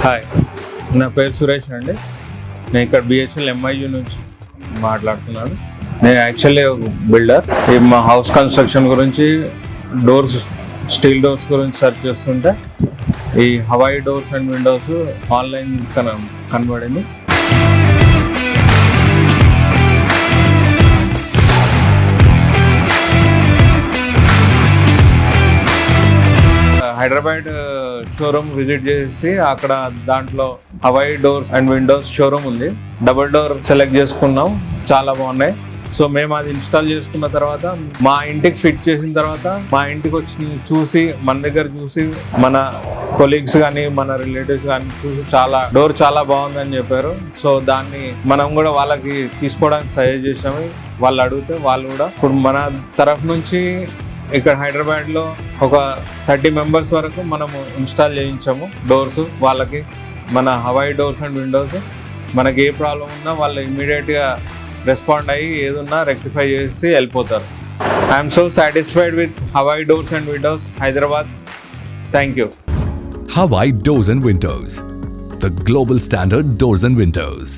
Hi, నా పేరు సురేష్ అండి. నేను ఇక్కడ బిహెచ్ఎల్ ఎంఐయూ నుంచి మాట్లాడుతున్నాను. నేను యాక్చువల్లీ ఒక బిల్డర్. ఈ మా హౌస్ కన్స్ట్రక్షన్ గురించి డోర్స్, స్టీల్ డోర్స్ గురించి సెర్చ్ చేస్తుంటే ఈ Hawaii doors and Windows online కనబడింది. హైదరాబాద్ షోరూమ్ విజిట్ చేసి అక్కడ దాంట్లో Hawaii doors and Windows showroom ఉంది. డబుల్ డోర్ సెలెక్ట్ చేసుకున్నాం, చాలా బాగున్నాయి. సో మేము అది ఇన్స్టాల్ చేసుకున్న తర్వాత మా ఇంటికి ఫిట్ చేసిన తర్వాత మా ఇంటికి వచ్చి చూసి మన దగ్గర చూసి మన కొలీగ్స్ కానీ మన రిలేటివ్స్ కానీ చూసి డోర్ చాలా బాగుందని చెప్పారు. సో దాన్ని మనం కూడా వాళ్ళకి తీసుకోవడానికి సజెస్ట్ చేసాము. వాళ్ళు అడిగితే వాళ్ళు కూడా ఇప్పుడు మన తరఫు నుంచి ఇక్కడ హైదరాబాద్లో ఒక 30 మెంబర్స్ వరకు మనము ఇన్స్టాల్ చేయించాము డోర్స్. వాళ్ళకి మన హవాయి డోర్స్ అండ్ విండోస్ మనకి ఏ ప్రాబ్లం ఉన్నా వాళ్ళు ఇమ్మీడియట్గా రెస్పాండ్ అయ్యి ఏదున్నా రెక్టిఫై చేసి వెళ్ళిపోతారు. I'm so satisfied with Hawaii doors and Windows, Hyderabad. Thank you. Hawai Doors and Windows, the global standard doors and windows.